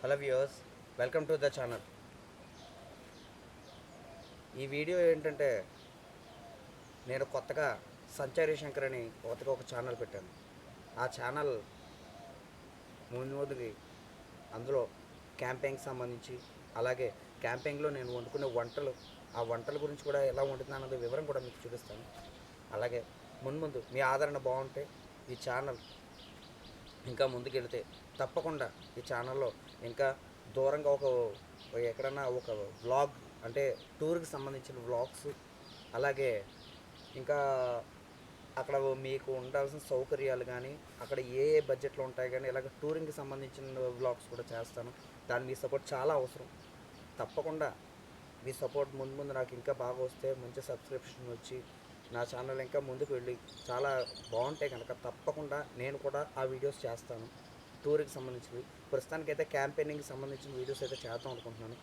Hello viewers, welcome to the channel. ఈ video ఏంటంటే నేను కొత్తగా సంచారి శంకర్ అని ఒక ఛానల్ పెట్టాను. ఆ ఛానల్ ముందుకి అందులో క్యాంపెయిన్కి సంబంధించి, అలాగే క్యాంపెయిన్లో నేను వండుకునే వంటలు, ఆ వంటల గురించి కూడా ఎలా వండుతున్నాను అన్నది వివరం కూడా మీకు చూపిస్తాను. అలాగే ముందు మీ ఆదరణ బాగుంటే ఈ ఛానల్ ఇంకా ముందుకెళ్తే తప్పకుండా ఈ ఛానల్లో ఇంకా దూరంగా ఎక్కడన్నా ఒక వ్లాగ్, అంటే టూర్కి సంబంధించిన వ్లాగ్స్, అలాగే ఇంకా అక్కడ మీకు ఉండాల్సిన సౌకర్యాలు కానీ, అక్కడ ఏ బడ్జెట్లో ఉంటాయి కానీ, ఇలాగ టూరింగ్కి సంబంధించిన వ్లాగ్స్ కూడా చేస్తాను. దాని మీ సపోర్ట్ చాలా అవసరం. తప్పకుండా మీ సపోర్ట్ ముందు నాకు ఇంకా బాగా వస్తే, మంచి సబ్స్క్రిప్షన్ వచ్చి నా ఛానల్ ఇంకా ముందుకు వెళ్ళి చాలా బాగుంటాయి కనుక తప్పకుండా నేను కూడా ఆ వీడియోస్ చేస్తాను. టూర్కి సంబంధించినవి, ప్రస్తుతానికైతే క్యాంపెయినింగ్కి సంబంధించిన వీడియోస్ అయితే చేద్దాం అనుకుంటున్నాను.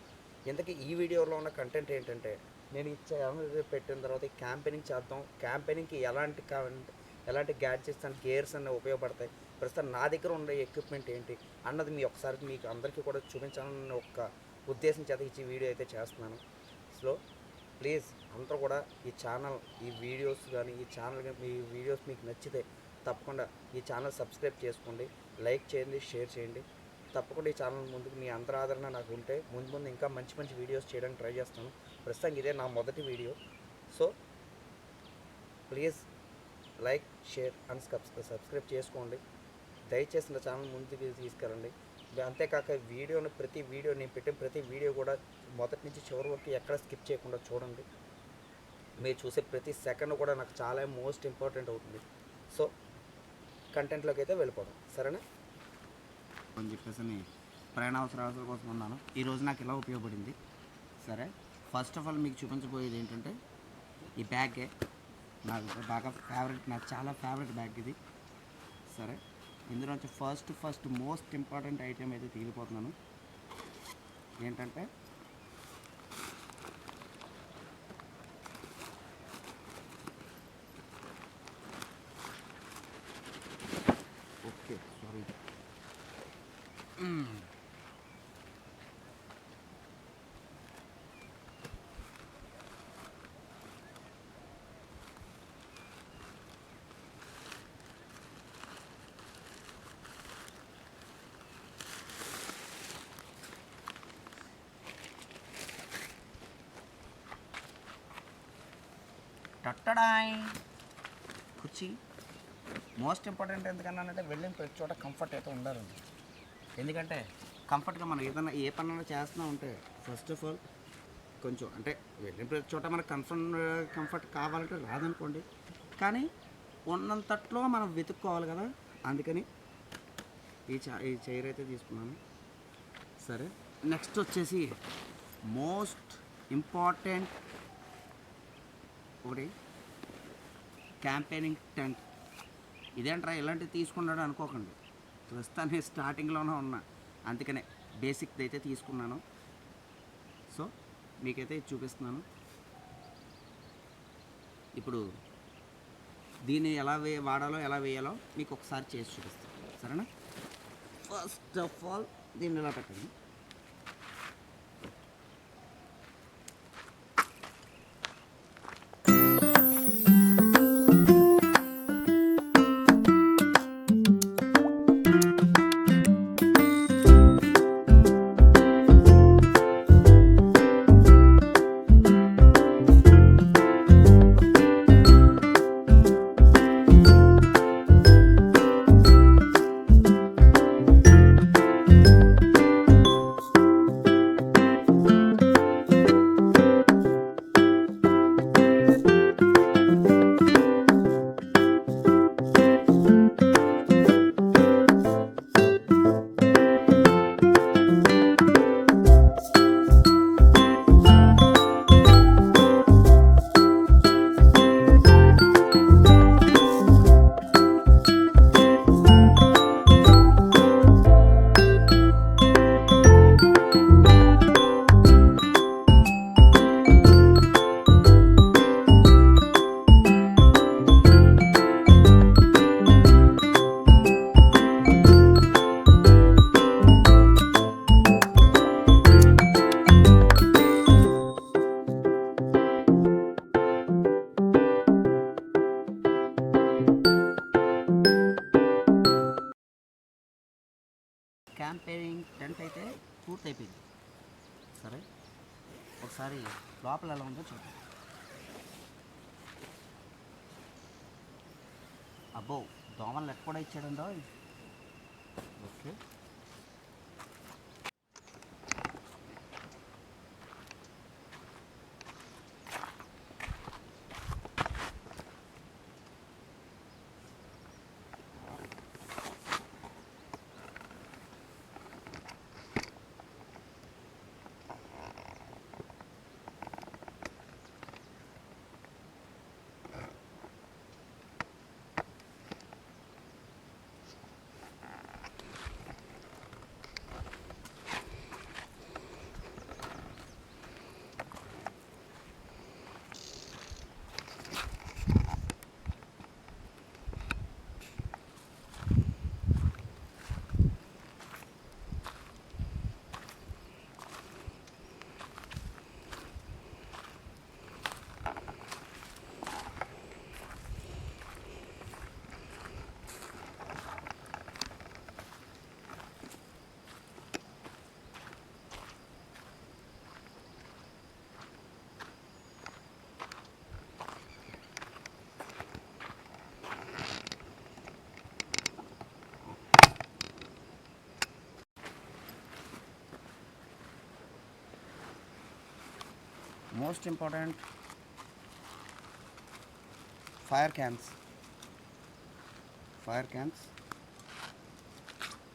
ఇంతకీ ఈ వీడియోలో ఉన్న కంటెంట్ ఏంటంటే, నేను ఈ ఛానల్ పెట్టిన తర్వాత ఈ క్యాంపెయినింగ్ చేద్దాం, క్యాంపెయినింగ్కి ఎలాంటి గ్యాడ్జెట్స్ అండ్ గేర్స్ అన్నీ ఉపయోగపడతాయి, ప్రస్తుతం నా దగ్గర ఉన్న ఎక్విప్మెంట్ ఏంటి అన్నది మీకు అందరికీ కూడా చూపించాలని ఒక ఉద్దేశం చేత ఈ వీడియో అయితే చేస్తున్నాను. సో ప్లీజ్ అందరూ కూడా ఈ ఛానల్, ఈ వీడియోస్ కానీ, ఈ ఛానల్ కానీ, మీ వీడియోస్ మీకు నచ్చితే తప్పకుండా ఈ ఛానల్ సబ్స్క్రైబ్ చేసుకోండి, లైక్ చేయండి, షేర్ చేయండి. తప్పకుండా ఈ ఛానల్ ముందుకు మీ అందరి ఆదరణ నాకు ఉంటే ముందు ఇంకా మంచి వీడియోస్ చేయడానికి ట్రై చేస్తాను. ప్రస్తుతం ఇదే నా మొదటి video. So please like, share and subscribe చేసుకోండి. దయచేసి నా ఛానల్ ముందుకు తీసుకెళ్ళండి. అంతేకాక ప్రతి వీడియో నేను పెట్టిన ప్రతి వీడియో కూడా మొదటి నుంచి చివరి వరకు ఎక్కడ స్కిప్ చేయకుండా చూడండి. మీరు చూసే ప్రతి సెకండ్ కూడా నాకు చాలా మోస్ట్ ఇంపార్టెంట్ అవుతుంది. సో కంటెంట్లోకి అయితే వెళ్ళిపోదాం, సరేనా అని చెప్పేసి ప్రయాణ అవసరాల కోసం ఉన్నాను. ఈరోజు నాకు ఇలా ఉపయోగపడింది. సరే, ఫస్ట్ ఆఫ్ ఆల్ మీకు చూపించబోయేది ఏంటంటే ఈ బ్యాగే. నాకు చాలా ఫేవరెట్ బ్యాగ్ ఇది. సరే, ఇందులో నుంచి ఫస్ట్ మోస్ట్ ఇంపార్టెంట్ ఐటెం అయితే తీగిపోతున్నాను. ఏంటంటే టట్టడాయ్ కుర్చీ మోస్ట్ ఇంపార్టెంట్. ఎందుకన్నానంటే వెళ్ళిన ప్రతి చోట కంఫర్ట్ అయితే ఉండాలండి. ఎందుకంటే కంఫర్ట్గా మనం ఏదైనా ఏ పనులు చేస్తున్నా ఉంటే ఫస్ట్ ఆఫ్ ఆల్ కొంచెం, అంటే వెళ్ళిన ప్రతి చోట మనకు కంఫర్ట్ కావాలంటే రాదనుకోండి, కానీ ఉన్నంతట్లో మనం వెతుక్కోవాలి కదా. అందుకని ఈ చైర్ అయితే తీసుకున్నాను. సరే, నెక్స్ట్ వచ్చేసి మోస్ట్ ఇంపార్టెంట్ ఒకటి క్యాంపెయినింగ్ టెంట్. ఇదేంట్రా ఇలాంటివి తీసుకున్నాడు అనుకోకండి, ప్రస్తుతానికి స్టార్టింగ్లోనే ఉన్నా, అందుకనే బేసిక్ది అయితే తీసుకున్నాను. సో మీకైతే చూపిస్తున్నాను. ఇప్పుడు దీన్ని ఎలా వాడాలో, ఎలా వేయాలో మీకు ఒకసారి చేసి చూపిస్తాను, సరేనా. ఫస్ట్ ఆఫ్ ఆల్ దీన్ని ఇలా పెట్టండి. క్యాంపింగ్ టెంట్ అయితే పూర్తి అయిపోయింది. సరే, ఒకసారి లోపల ఎలా ఉందో చూద్దాం. అబ్బో, దోమలు నెట్ కూడా ఇచ్చాడండో. Okay, most important fire cans.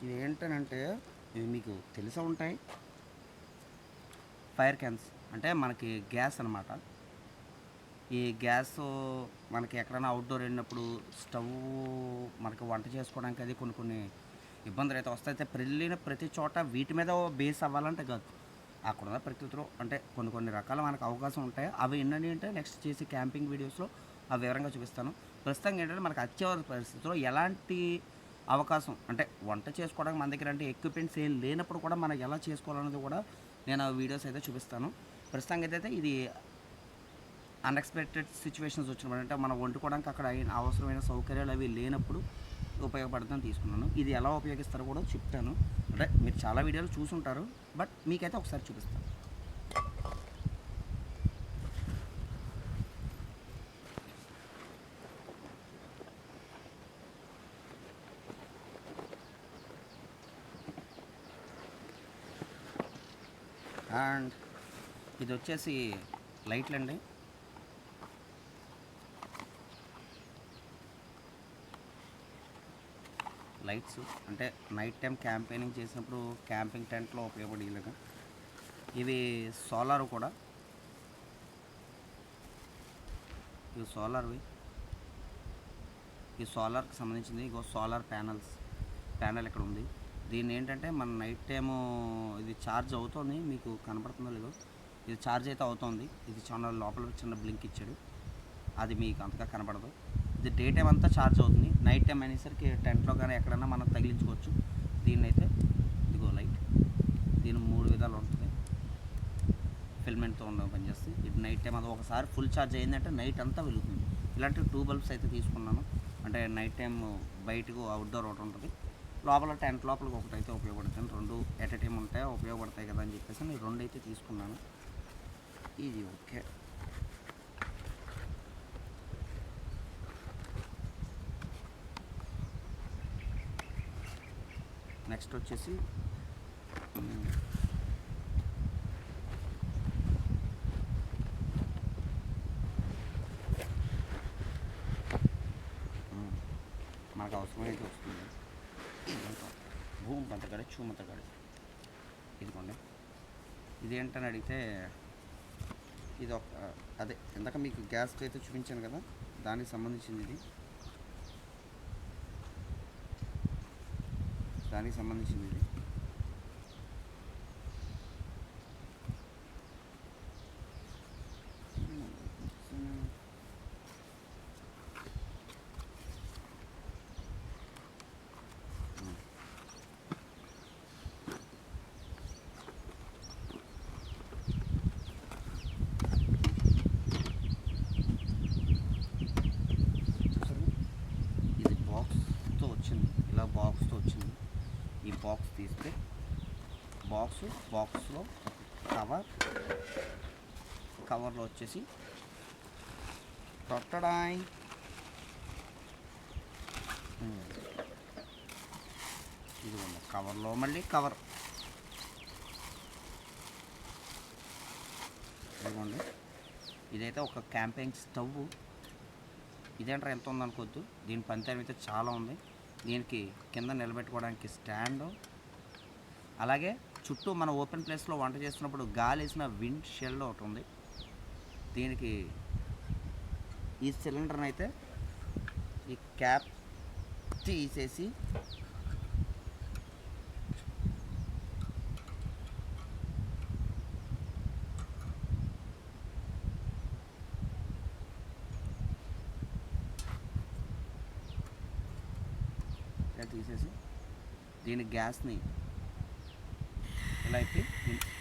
ఇవి ఏంటనంటే ఇవి మీకు తెలిసే ఉంటాయి. ఫైర్ క్యాన్స్ అంటే మనకి గ్యాస్ అన్నమాట. ఈ గ్యాస్ మనకి ఎక్కడైనా అవుట్డోర్ వెళ్ళినప్పుడు స్టవ్ మనకి వంట చేసుకోవడానికి అది కొన్ని ఇబ్బందులు అయితే వస్తాయి. అయితే వెళ్ళిన ప్రతి చోట వీటి మీద బేస్ అవ్వాలంటే కాదు, అక్కడున్న ప్రకృతిలో అంటే కొన్ని రకాల మనకు అవకాశం ఉంటాయి. అవి ఏంటంటే అంటే నెక్స్ట్ చేసి క్యాంపింగ్ వీడియోస్లో ఆ వివరంగా చూపిస్తాను. ప్రస్తుతం ఏంటంటే మనకు అత్యవసర పరిస్థితుల్లో ఎలాంటి అవకాశం అంటే వంట చేసుకోవడానికి మన దగ్గర అంటే ఎక్విప్మెంట్స్ ఏం లేనప్పుడు కూడా మనం ఎలా చేసుకోవాలన్నది కూడా నేను ఆ వీడియోస్ అయితే చూపిస్తాను. ప్రస్తుతానికి అయితే ఇది అన్ఎక్స్పెక్టెడ్ సిచ్యువేషన్స్ వచ్చినప్పుడు అంటే మనం వండుకోవడానికి అక్కడ అవసరమైన సౌకర్యాలు అవి లేనప్పుడు ఉపయోగపడుతుందని తీసుకున్నాను. ఇది ఎలా ఉపయోగిస్తారో కూడా చెప్తాను. అంటే మీరు చాలా వీడియోలు చూసుంటారు, బట్ మీకైతే ఒకసారి చూపిస్తాను. అండ్ ఇది వచ్చేసి లైట్లు అండి. లైట్స్ అంటే నైట్ టైం క్యాంపెయినింగ్ చేసినప్పుడు క్యాంపింగ్ టెంట్లో ఉపయోగపడేలాగా. ఇవి సోలార్ కూడా, ఇవి సోలార్వి. ఈ సోలార్కి సంబంధించింది. ఇగో సోలార్ ప్యానల్ ఇక్కడ ఉంది. దీన్ని ఏంటంటే మన నైట్ టైము ఇది ఛార్జ్ అవుతుంది. మీకు కనపడుతుందో లేదో, ఇది ఛార్జ్ అయితే అవుతుంది. ఇది చాలా లోపల చిన్న బ్లింక్ ఇచ్చాడు, అది మీకు అంతగా కనపడదు. ఇది డే టైం అంతా ఛార్జ్ అవుతుంది. నైట్ టైం అనేసరికి టెంట్లో కానీ ఎక్కడన్నా మనం తగిలించుకోవచ్చు. దీన్ని అయితే ఇదిగో లైట్, దీని 3 విధాలు ఉంటుంది. ఫిల్మెంట్తో ఉండడం పనిచేస్తుంది. ఇది నైట్ టైం అది ఒకసారి ఫుల్ ఛార్జ్ అయిందంటే నైట్ అంతా వెలుగుతుంది. ఇలాంటి 2 బల్బ్స్ అయితే తీసుకున్నాను. అంటే నైట్ టైం బయటకు అవుట్డోర్ ఒకటి ఉంటుంది, లోపల టెంట్ లోపలికి ఒకటి అయితే ఉపయోగపడుతుంది. 2 ఎట్ ఎ టైం ఉంటాయి, ఉపయోగపడతాయి కదా అని చెప్పేసి నేను 2 అయితే తీసుకున్నాను. ఇది ఓకే. నెక్స్ట్ వచ్చేసి మనకు అవసరమైతే వస్తుంది. భూమి మంతగాడి చూమంతగాడి ఇదిగోండి. ఇదేంటని అడిగితే ఇది ఒక అదే ఇందాక మీకు గ్యాస్ అయితే చూపించాను కదా, దానికి సంబంధించింది ఇది. బాక్స్తో వచ్చింది. ఈ బాక్స్ తీస్తే బాక్స్లో కవర్లో వచ్చేసి టొట్టడాయ్ ఇదిగోండి కవర్లో మళ్ళీ కవర్. ఇదిగోండి ఇదైతే ఒక క్యాంపింగ్ స్టవ్. ఇదేంటారా ఎంత ఉందనుకోవద్దు, దీని పనితనం అయితే చాలా ఉంది. దీనికి కింద నిలబెట్టుకోవడానికి స్టాండు, అలాగే చుట్టూ మన ఓపెన్ ప్లేస్లో వంట చేస్తున్నప్పుడు గాలి వేసిన విండ్ షెల్డ్ ఒకటి ఉంది. దీనికి ఈ సిలిండర్ని అయితే ఈ క్యాప్ తీసేసి దీని గ్యాస్ని ఇలా అయితే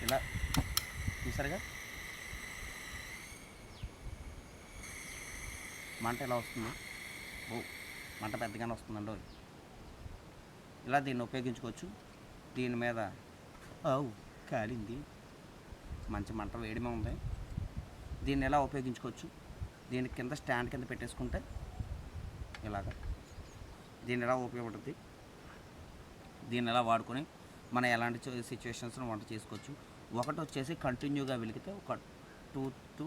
ఇలా చూసారుగా మంట ఎలా వస్తుంది. మంట పెద్దగానే వస్తుందండి. ఇలా దీన్ని ఉపయోగించుకోవచ్చు. దీని మీద కాలింది, మంచి మంట వేడిమే ఉంది. దీన్ని ఎలా ఉపయోగించుకోవచ్చు, దీని కింద స్టాండ్ కింద పెట్టేసుకుంటే ఇలాగా దీన్ని ఎలా ఉపయోగపడుతుంది, దీన్ని ఎలా వాడుకొని మనం ఎలాంటి సిచ్యువేషన్స్లో వంట చేసుకోవచ్చు. ఒకటి వచ్చేసి కంటిన్యూగా వెలిగితే ఒక 2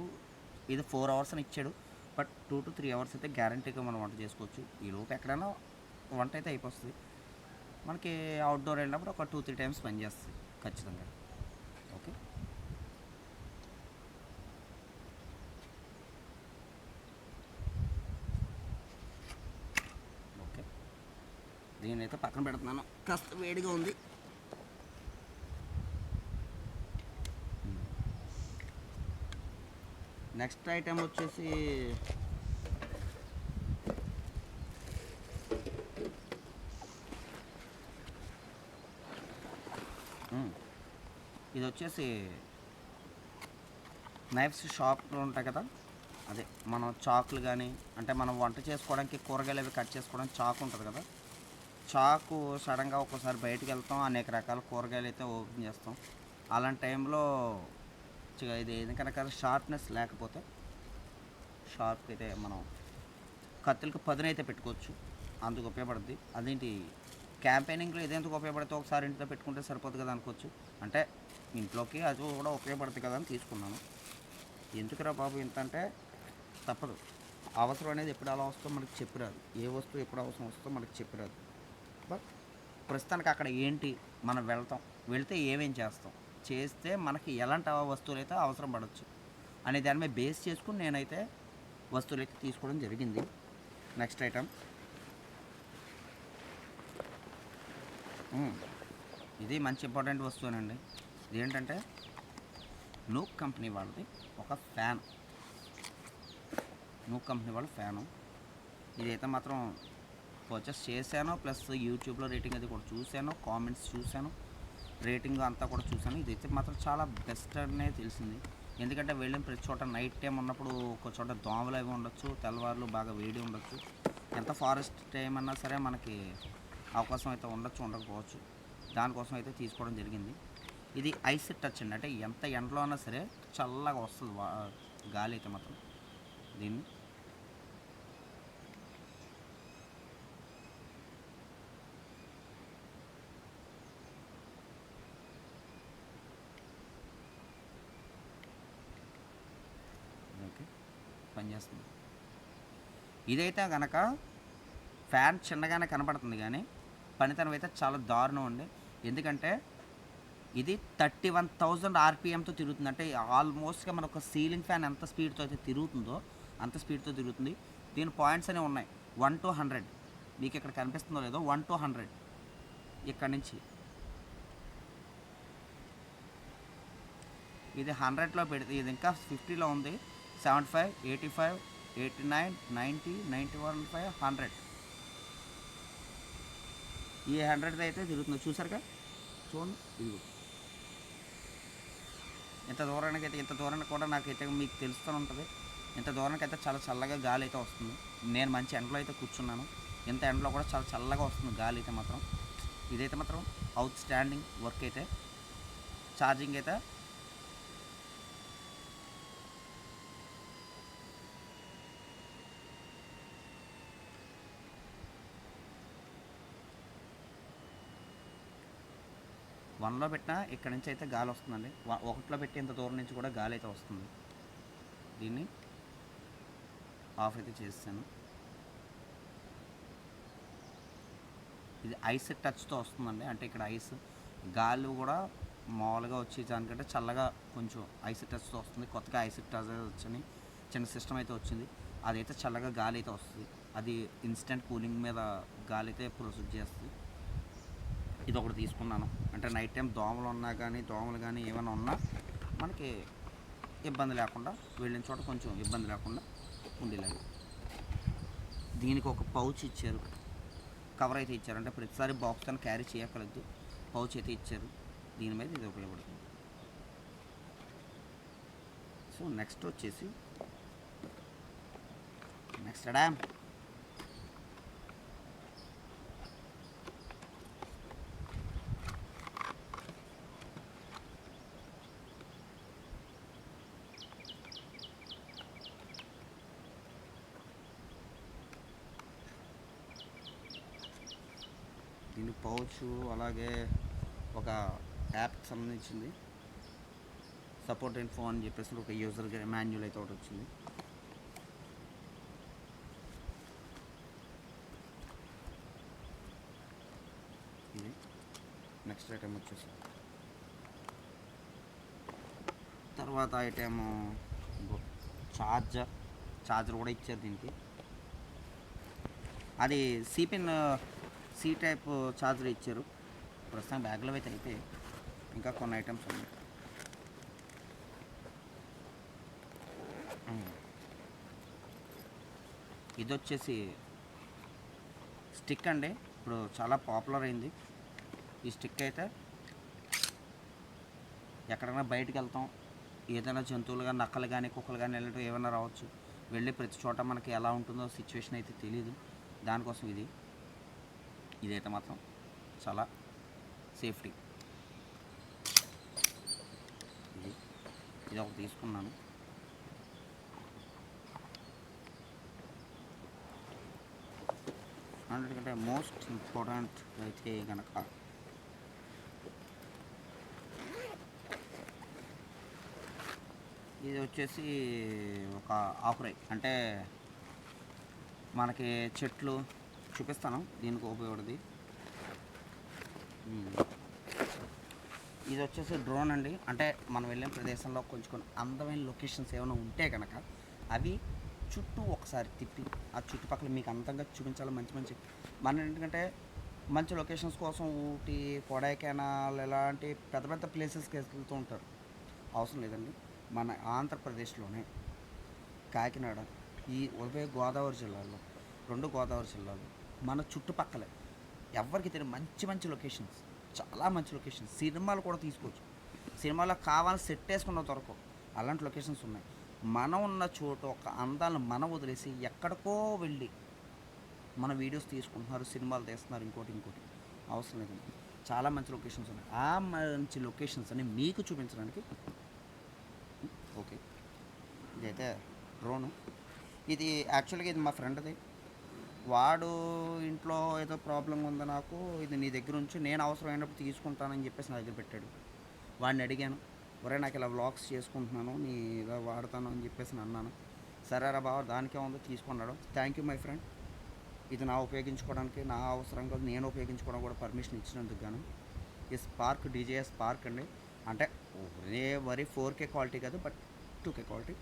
ఇది 4 అవర్స్ అని ఇచ్చాడు, బట్ 2 to 3 అవర్స్ అయితే గ్యారంటీగా మనం వంట చేసుకోవచ్చు. ఈలోపు ఎక్కడైనా వంట అయితే అయిపోతుంది. మనకి అవుట్డోర్ వెళ్ళినప్పుడు ఒక 2-3 టైమ్స్ పని చేస్తుంది ఖచ్చితంగా. ఓకే, ఓకే దీన్ని అయితే పక్కన పెడుతున్నాను, కాస్త వేడిగా ఉంది. నెక్స్ట్ ఐటెం వచ్చేసి ఇది వచ్చేసి నైఫ్స్ షాప్లో ఉంటాయి కదా, అదే మనం చాకులు కానీ అంటే మనం వంట చేసుకోవడానికి కూరగాయలు అవి కట్ చేసుకోవడానికి చాకు ఉంటుంది కదా, చాకు సడన్గా ఒక్కోసారి బయటికి వెళ్తాం, అనేక రకాల కూరగాయలు అయితే ఓపెన్ చేస్తాం. అలాంటి టైంలో ఇది ఎందుకనక షార్ప్నెస్ లేకపోతే షార్ప్ అయితే మనం కత్తులకి పదునైతే పెట్టుకోవచ్చు, అందుకు ఉపయోగపడుద్ది. అదేంటి క్యాంపెయినింగ్లో ఇదేందుకు ఉపయోగపడితే ఒకసారి ఇంట్లో పెట్టుకుంటే సరిపోదు కదా అనుకోవచ్చు. అంటే ఇంట్లోకి అది కూడా ఉపయోగపడుతుంది కదా అని తీసుకున్నాను. ఎందుకురా బాబు ఇంత అంటే తప్పదు, అవసరం అనేది ఎప్పుడు అలా వస్తుందో మనకి చెప్పిరాదు, ఏ వస్తువు ఎప్పుడు అవసరం వస్తుందో మనకి చెప్పిరాదు. బట్ ప్రస్తుతానికి అక్కడ ఏంటి మనం వెళ్తే ఏమేం చేస్తే మనకి ఎలాంటి వస్తువులు అయితే అవసరం పడవచ్చు అనే దాని మీద బేస్ చేసుకుని నేనైతే వస్తువులు అయితే తీసుకోవడం జరిగింది. నెక్స్ట్ ఐటమ్ ఇది మంచి ఇంపార్టెంట్ వస్తువునండి. ఇది ఏంటంటే నూక్ కంపెనీ వాళ్ళది ఒక ఫ్యాన్, నూక్ కంపెనీ వాళ్ళ ఫ్యాను. ఇదైతే మాత్రం పర్చేస్ చేశాను, ప్లస్ యూట్యూబ్లో రేటింగ్ అది కూడా చూశాను, కామెంట్స్ చూశాను, రేటింగ్ అంతా కూడా చూశాను. ఇదైతే మాత్రం చాలా బెస్ట్ అనే తెలిసింది. ఎందుకంటే వెళ్ళిన ప్రతి చోట నైట్ టైం ఉన్నప్పుడు ఒక చోట దోమలు అవి ఉండొచ్చు, తెల్లవారులు బాగా వేడి ఉండొచ్చు. ఎంత ఫారెస్ట్ టైం అన్నా సరే మనకి అవకాశం అయితే ఉండకపోవచ్చు. దానికోసం అయితే తీసుకోవడం జరిగింది. ఇది ఐస్ టచ్ అండి, అంటే ఎంత ఎండలో అయినా సరే చల్లగా వస్తుంది గాలి అయితే మాత్రం. దీన్ని పనిచేస్తుంది. ఇదైతే కనుక ఫ్యాన్ చిన్నగానే కనపడుతుంది కానీ పనితనం అయితే చాలా దారుణం అండి. ఎందుకంటే ఇది 31,000 RPMతో తిరుగుతుంది. అంటే ఆల్మోస్ట్గా మన ఒక సీలింగ్ ఫ్యాన్ ఎంత స్పీడ్తో అయితే తిరుగుతుందో అంత స్పీడ్తో తిరుగుతుంది. దీని పాయింట్స్ అనేవి ఉన్నాయి, 1 to 100. మీకు ఇక్కడ కనిపిస్తుందో లేదో 1 to 100. ఇక్కడ నుంచి ఇది 100లో పెడితే ఇది ఇంకా 50లో ఉంది. 75, 85, 89, 90, 91, 100. ఈ 100 అయితే తిరుగుతుంది చూసారుగా, చూడండి. ఇదిగో ఇంత దూరానికి కూడా నాకైతే మీకు తెలుస్తూ ఉంటుంది. ఇంత దూరానికి అయితే చాలా చల్లగా గాలి అయితే వస్తుంది. నేను మంచి ఎండలో అయితే కూర్చున్నాను, ఇంత ఎండలో కూడా చాలా చల్లగా వస్తుంది గాలి అయితే మాత్రం. ఇదైతే మాత్రం అవుట్ స్టాండింగ్ వర్క్ అయితే. ఛార్జింగ్ అయితే వన్లో పెట్టినా ఇక్కడ నుంచి అయితే గాలి వస్తుందండి. ఒకటిలో పెట్టి ఇంత దూరం నుంచి కూడా గాలి అయితే వస్తుంది. దీన్ని ఆఫ్ అయితే చేస్తాను. ఇది ఐస్ టచ్తో వస్తుందండి. అంటే ఇక్కడ ఐస్ గాలి కూడా మామూలుగా వచ్చి దానికంటే చల్లగా కొంచెం ఐస్ టచ్తో వస్తుంది. కొత్తగా ఐస్ టచ్ వచ్చని చిన్న సిస్టమ్ అయితే వచ్చింది. అదైతే చల్లగా గాలి అయితే వస్తుంది. అది ఇన్స్టెంట్ కూలింగ్ మీద గాలి అయితే ప్రొసీడ్ చేస్తుంది. ఇది ఒకటి తీసుకున్నాను. అంటే నైట్ టైం దోమలు కానీ ఏమైనా ఉన్నా మనకి ఇబ్బంది లేకుండా, వెళ్ళిన చోట కొంచెం ఇబ్బంది లేకుండా ఉండేలాగా. దీనికి ఒక పౌచ్ ఇచ్చారు, కవర్ అయితే ఇచ్చారు. అంటే ప్రతిసారి బాక్స్ కానీ క్యారీ చేయక్కర్లేదు, పౌచ్ అయితే ఇచ్చారు. దీని మీద ఇది ఉపయోగపడుతుంది. సో నెక్స్ట్ వచ్చేసి డ్యామ్. దీని పౌచ్ అలాగే ఒక యాప్కి సంబంధించింది సపోర్ట్ ఇన్ఫో అని చెప్పేసి ఒక యూజర్ మాన్యువల్ అయితే ఒకటి వచ్చింది. ఇది నెక్స్ట్ ఐటమ్ వచ్చేసి తర్వాత ఐటమ్ ఛార్జర్ కూడా ఇచ్చారు దీనికి. అది సి టైప్ ఛార్జర్ ఇచ్చారు. ప్రస్తుతం బ్యాగ్లో అయితే అయిపోయి ఇంకా కొన్ని ఐటమ్స్ ఉన్నాయి. ఇది వచ్చేసి స్టిక్ అండి. ఇప్పుడు చాలా పాపులర్ అయింది ఈ స్టిక్. అయితే ఎక్కడైనా బయటికి వెళ్తాం, ఏదైనా జంతువులు కానీ నక్కలు కానీ కుక్కలు కానీ వెళ్ళటం ఏమైనా రావచ్చు. వెళ్ళి ప్రతి చోట మనకి ఎలా ఉంటుందో సిచ్యువేషన్ అయితే తెలియదు. దానికోసం ఇదైతే మాత్రం చాలా సేఫ్టీ. ఇది ఒకటి తీసుకున్నాను. అన్నిటికంటే మోస్ట్ ఇంపార్టెంట్ అయితే కనుక ఇది వచ్చేసి ఒక ఆకురై. అంటే మనకి చెట్లు చూపిస్తాను, దీనికి ఉపయోగపడుతుంది. ఇది వచ్చేసి డ్రోన్ అండి. అంటే మనం వెళ్ళిన ప్రదేశంలో కొంచెం అందమైన లొకేషన్స్ ఏమైనా ఉంటే కనుక అవి చుట్టూ ఒకసారి తిప్పి ఆ చుట్టుపక్కల మీకు అందంగా చూపించాలి. మంచి మన ఎందుకంటే మంచి లొకేషన్స్ కోసం ఊటీ, కొడైకెనాల్ ఇలాంటి పెద్ద పెద్ద ప్లేసెస్కి వెళ్తూ ఉంటారు. అవసరం లేదండి. మన ఆంధ్రప్రదేశ్లోనే కాకినాడ, ఈ ఉభయ గోదావరి జిల్లాలో, 2 గోదావరి జిల్లాలో మన చుట్టుపక్కలే ఎవరికి తెలియదు మంచి లొకేషన్స్, చాలా మంచి లొకేషన్స్. సినిమాలు కూడా తీసుకోవచ్చు. సినిమాలో కావాలని సెట్ వేసుకున్న దొరకవు, అలాంటి లొకేషన్స్ ఉన్నాయి. మనం ఉన్న చోటు ఒక అందాలను మనం వదిలేసి ఎక్కడికో వెళ్ళి మన వీడియోస్ తీసుకుంటున్నారు, సినిమాలు తీస్తున్నారు, ఇంకోటి అవసరం లేదండి. చాలా మంచి లొకేషన్స్ ఉన్నాయి. ఆ మంచి లొకేషన్స్ అని మీకు చూపించడానికి ఓకే. ఇదైతే డ్రోను. ఇది యాక్చువల్గా ఇది మా ఫ్రెండ్ది. వాడు ఇంట్లో ఏదో ప్రాబ్లం ఉంది, నాకు ఇది నీ దగ్గర ఉంచి నేను అవసరమైనప్పుడు తీసుకుంటానని చెప్పేసి నా దగ్గర పెట్టాడు. వాడిని అడిగాను, ఒరే నాకు ఇలా వ్లాగ్స్ చేసుకుంటున్నాను, నీ ఇలా వాడతాను అని చెప్పేసి అన్నాను. సరేరా బావ దానికే ఉందో తీసుకున్నాడు. Thank you my friend. ఇది నా ఉపయోగించుకోవడానికి, నా అవసరంగా నేను ఉపయోగించుకోవడం కూడా పర్మిషన్ ఇచ్చినందుకు గాను. ఈ స్పార్క్ DJI స్పార్క్ అండి. అంటే మరి 4K క్వాలిటీ కాదు, బట్ 2K క్వాలిటీ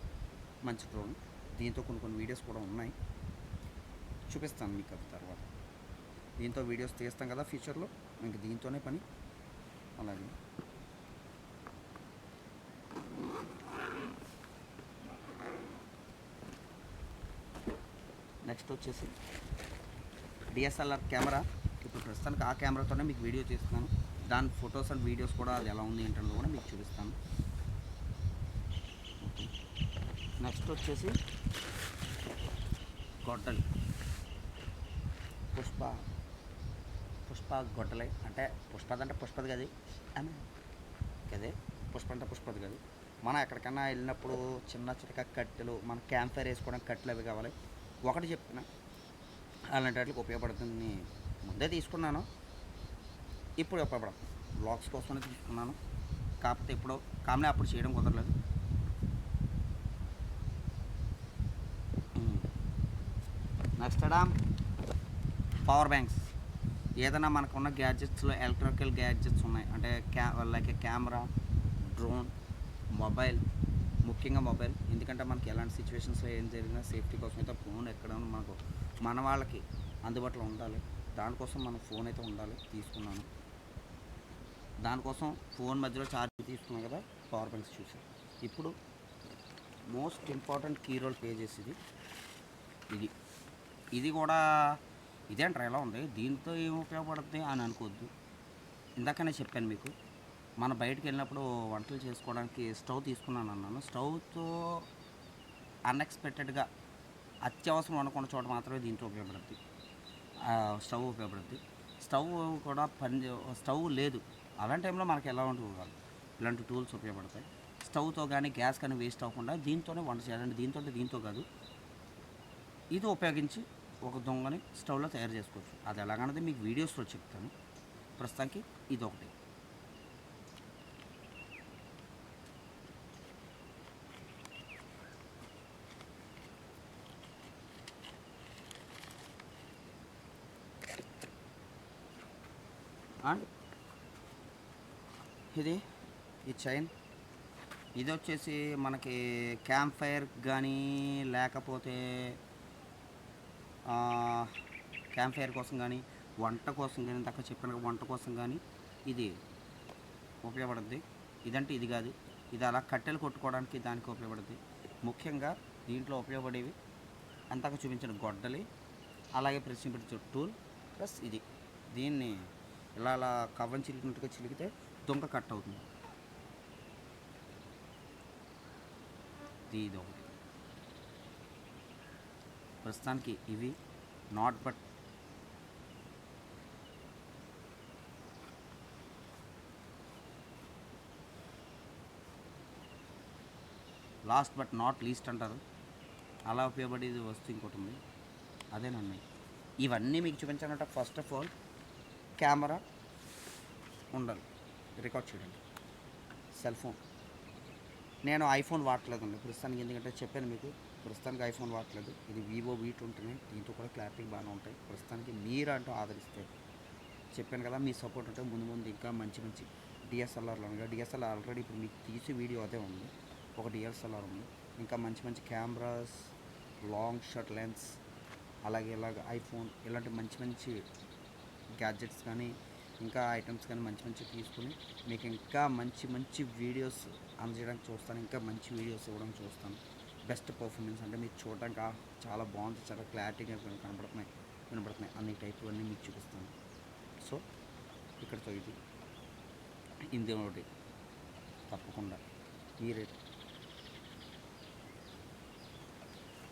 మంచి డ్రోన్. దీంతో కొన్ని వీడియోస్ కూడా ఉన్నాయి, చూపిస్తాను మీకు అది తర్వాత. దీంతో వీడియోస్ తీస్తాం కదా ఫ్యూచర్లో, ఇంక దీంతోనే పని. అలాగే నెక్స్ట్ వచ్చేసి DSLR కెమెరా. ఇప్పుడు ప్రస్తుతానికి ఆ కెమెరాతోనే మీకు వీడియో చేస్తున్నాను. దాని ఫొటోస్ అండ్ వీడియోస్ కూడా అది ఎలా ఉంది ఏంటంటే కూడా మీకు చూపిస్తాను. నెక్స్ట్ వచ్చేసి గొడ్డలి, పుష్ప గొడ్డలి. అంటే పుష్పది కదే పుష్ప అంటే పుష్పది కాదు. మనం ఎక్కడికన్నా వెళ్ళినప్పుడు చిన్న చితక కట్టెలు, మన క్యాంప్ ఫైర్ వేసుకోవడానికి కట్టెలు అవి కావాలి. ఒకటి చెప్తున్నా, అలాంటి వాటికి ఉపయోగపడుతుంది. ముందే తీసుకున్నాను, ఇప్పుడు ఉపయోగపడదు. బ్లాగ్స్ కోసమే తీసుకున్నాను, కాకపోతే ఇప్పుడు కామనే అప్పుడు చేయడం కుదరలేదు. Next power banks. ఏదైనా మనకున్న గ్యాడ్జెట్స్లో ఎలక్ట్రికల్ గ్యాడ్జెట్స్ ఉన్నాయి అంటే లైక్ కెమెరా, డ్రోన్, మొబైల్, ముఖ్యంగా మొబైల్. ఎందుకంటే మనకి ఎలాంటి సిచ్యువేషన్స్లో ఏం జరిగినా సేఫ్టీ కోసం అయితే ఫోన్ ఎక్కడైనా మనకు మన వాళ్ళకి అందుబాటులో ఉండాలి. దానికోసం మన ఫోన్ అయితే ఉండాలి, తీసుకున్నాను. దానికోసం ఫోన్ మధ్యలో ఛార్జ్ తీసుకున్నాను కదా, పవర్ బ్యాంక్స్ చూసాను. ఇప్పుడు most important key role play చేసేది ఇది కూడా ఇదేంట్రా ఎలా ఉంది, దీంతో ఏం ఉపయోగపడుతుంది అని అనుకోవద్దు. ఇందాకనే చెప్పాను మీకు, మన బయటకు వెళ్ళినప్పుడు వంటలు చేసుకోవడానికి స్టవ్ తీసుకున్నాను అన్నాను. స్టవ్తో అన్ఎక్స్పెక్టెడ్గా అత్యవసరం అనుకున్న చోట మాత్రమే దీంట్లో ఉపయోగపడుద్ది, స్టవ్ ఉపయోగపడుద్ది. స్టవ్ కూడా స్టవ్ లేదు అలాంటి టైంలో మనకి ఎలా ఉంటుంది కాదు, ఇలాంటి టూల్స్ ఉపయోగపడతాయి. స్టవ్తో కానీ గ్యాస్ కానీ వేస్ట్ అవ్వకుండా దీంతోనే వంట చేయాలండి. దీంతో కాదు, ఇది ఉపయోగించి ఒక దొంగని స్టవ్లో తయారు చేసుకోవచ్చు. అది ఎలాగన్నది మీకు వీడియోస్లో చెప్తాను. ప్రస్తుతానికి ఇది ఒకటి. అండ్ ఈ చైన్, ఇది వచ్చేసి మనకి క్యాంప్ ఫైర్ కానీ లేకపోతే క్యాంప్ ఫైర్ కోసం కానీ, వంట కోసం కానీ, ఇందాక చెప్పిన వంట కోసం కానీ ఇది ఉపయోగపడుద్ది. ఇదంటే ఇది కాదు, ఇది అలా కట్టెలు కొట్టుకోవడానికి దానికి ఉపయోగపడుద్ది. ముఖ్యంగా దీంట్లో ఉపయోగపడేవి అంతాక చూపించిన గొడ్డలి, అలాగే ప్రెస్సింగ్ పెట్టే టూల్, ప్లస్ ఇది. దీన్ని ఇలా కవ్వం చిలికినట్టుగా చిలికితే దొంగ కట్ అవుతుంది. ఇది ఒకటి. ప్రస్తుతానికి ఇవి not but last but not least అంటారు, అలా ఉపయోగపడేది వస్తువు ఇంకోటి ఉంది, అదేనండి. ఇవన్నీ మీకు చూపించాలంటే ఫస్ట్ ఆఫ్ ఆల్ కెమెరా ఉండాలి రికార్డ్ చేయడానికి. సెల్ ఫోన్, నేను ఐఫోన్ వాడలేదండి ప్రస్తుతానికి, ఎందుకంటే చెప్పాను మీకు ప్రస్తుతానికి ఐఫోన్ వాడలేదు. ఇది వివో V20, దీంతో కూడా క్లారిటీ బాగానే ఉంటాయి. ప్రస్తుతానికి మీరు అంటూ ఆదరిస్తే, చెప్పాను కదా, మీ సపోర్ట్ ఉంటే ముందు ఇంకా మంచి డిఎస్ఎల్ఆర్లు అనగా డిఎస్ఎల్ఆర్ ఆల్రెడీ ఇప్పుడు మీకు తీసే వీడియో అదే ఉంది, ఒక డిఎస్ఎల్ఆర్ ఉంది. ఇంకా మంచి కెమెరాస్, లాంగ్ షాట్ లెన్స్, అలాగే ఇలాగ ఐఫోన్, ఇలాంటి మంచి గ్యాడ్జెట్స్ కానీ ఇంకా ఐటమ్స్ కానీ మంచి తీసుకుని మీకు ఇంకా మంచి వీడియోస్ అందజేయడానికి చూస్తాను. ఇంకా మంచి వీడియోస్ ఇవ్వడానికి చూస్తాను. బెస్ట్ పర్ఫార్మెన్స్ అంటే మీరు చూడడానికి చాలా బాగుంది, చాలా క్లారిటీగా వినపడుతున్నాయి అన్ని టైపులు అన్నీ మీకు చూపిస్తాను. సో ఇక్కడితో ఇది ఇందులో తప్పకుండా మీరే